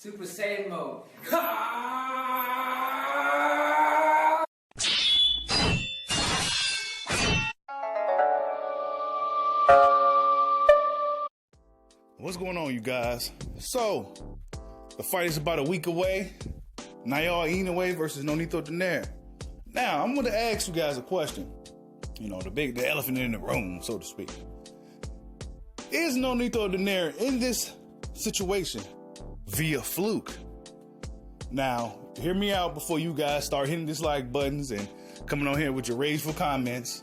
Super Saiyan mode. What's going on, you guys? So, the fight is about a week away. Naoya Inoue versus Nonito Donaire. Now, I'm going to ask you guys a question. You know, the elephant in the room, so to speak. Is Nonito Donaire in this situation via fluke? Now, hear me out before you guys start hitting dislike buttons and coming on here with your rageful comments.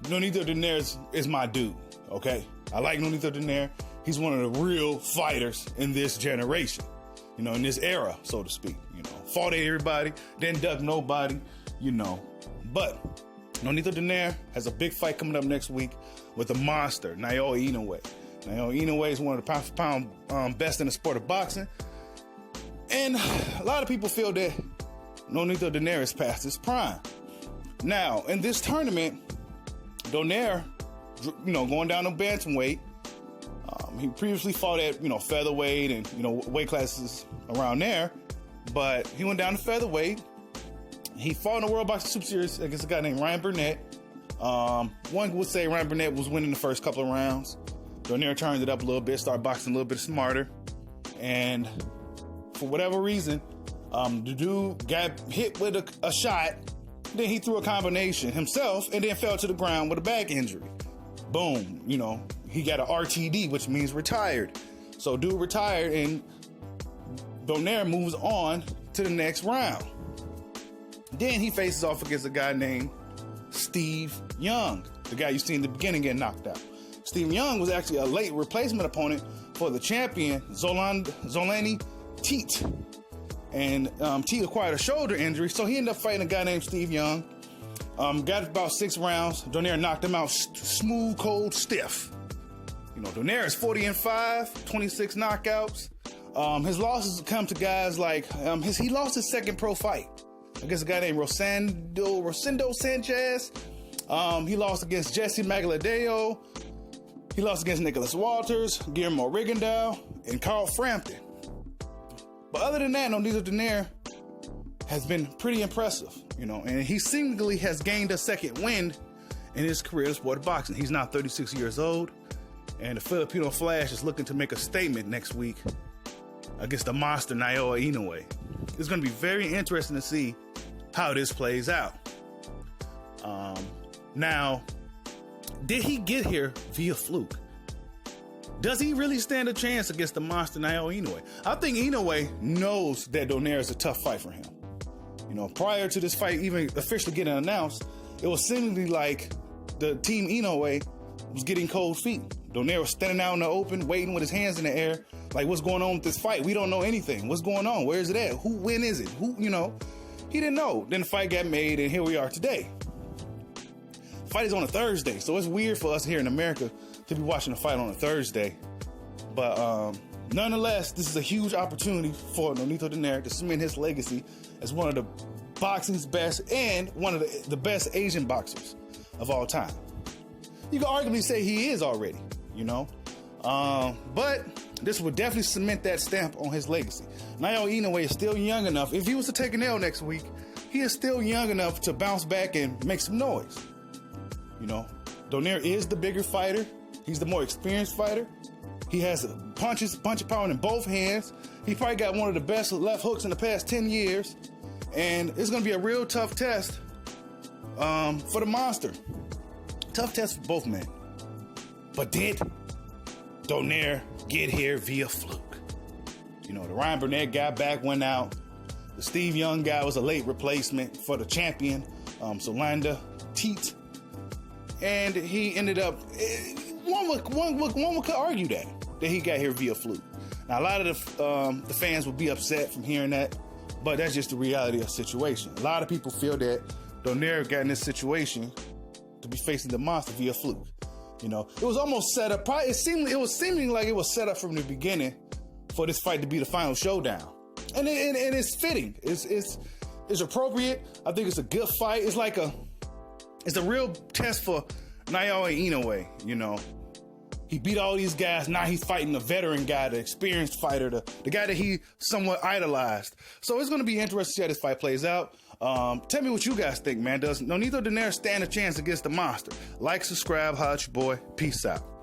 Nonito Donaire is my dude, okay? I like Nonito Donaire. He's one of the real fighters in this generation, you know, in this era, so to speak. You know, fought everybody, didn't duck nobody, you know. But Nonito Donaire has a big fight coming up next week with the monster, Naoya Inoue. Naoya Inoue is one of the pound-for-pound best in the sport of boxing. And a lot of people feel that Nonito Donaire is past his prime. Now, in this tournament, Donaire, you know, going down to bantamweight, he previously fought at, you know, featherweight and, you know, weight classes around there. But he went down to featherweight. He fought in the World Boxing Super Series against a guy named Ryan Burnett. One would say Ryan Burnett was winning the first couple of rounds. Donaire turned it up a little bit, started boxing a little bit smarter. And for whatever reason, the dude got hit with a shot. Then he threw a combination himself and then fell to the ground with a back injury. Boom, you know, he got an RTD, which means retired. So dude retired, and Donaire moves on to the next round. Then he faces off against a guy named Steve Young, the guy you see in the beginning get knocked out. Steve Young was actually a late replacement opponent for the champion, Zolani Teat. And Teat acquired a shoulder injury, so he ended up fighting a guy named Steve Young. Got about 6 rounds. Donaire knocked him out smooth, cold, stiff. You know, Donaire is 40-5, 26 knockouts. His losses come to guys like, he lost his second pro fight against a guy named Rosendo Sanchez. He lost against Jesse Magladeo. He lost against Nicholas Walters, Guillermo Rigondeaux, and Carl Frampton. But other than that, Nonito Donaire has been pretty impressive, you know, and he seemingly has gained a second wind in his career in the sport of boxing. He's now 36 years old, and the Filipino Flash is looking to make a statement next week against the monster Naoya Inoue. It's going to be very interesting to see how this plays out. Now, did he get here via fluke? Does he really stand a chance against the monster Naoya Inoue? I think Inoue knows that Donaire is a tough fight for him. You know, prior to this fight even officially getting announced, it was seemingly like the team Inoue was getting cold feet. Donaire was standing out in the open, waiting with his hands in the air, like, what's going on with this fight? We don't know anything. What's going on? Where is it at? When is it? You know? He didn't know. Then the fight got made, and here we are today. The fight is on a Thursday, so it's weird for us here in America to be watching the fight on a Thursday. But nonetheless, this is a huge opportunity for Nonito Donaire to cement his legacy as one of the boxing's best and one of the best Asian boxers of all time. You can arguably say he is already, you know. But this would definitely cement that stamp on his legacy. Naoya Inoue is still young enough. If he was to take an L next week, he is still young enough to bounce back and make some noise. You know, Donaire is the bigger fighter. He's the more experienced fighter. He has punching power in both hands. He probably got one of the best left hooks in the past 10 years. And it's going to be a real tough test for the monster. Tough test for both men. But did Donaire get here via fluke? You know, the Ryan Burnett guy went out. The Steve Young guy was a late replacement for the champion, Zolani Teat. And he ended up, one could argue that he got here via fluke. Now, a lot of the fans would be upset from hearing that, but that's just the reality of the situation. A lot of people feel that Donaire got in this situation to be facing the monster via fluke. You know, it was almost set up. It was seeming like it was set up from the beginning for this fight to be the final showdown, and it's fitting. It's appropriate. I think it's a good fight. It's a real test for Naoya Inoue. You know, He beat all these guys. Now he's fighting the veteran guy, the experienced fighter, the guy that he somewhat idolized. So it's going to be interesting to see how this fight plays out. Tell me what you guys think, man. Does Nonito Donaire stand a chance against the monster? Like, subscribe, holla at your boy. Peace out.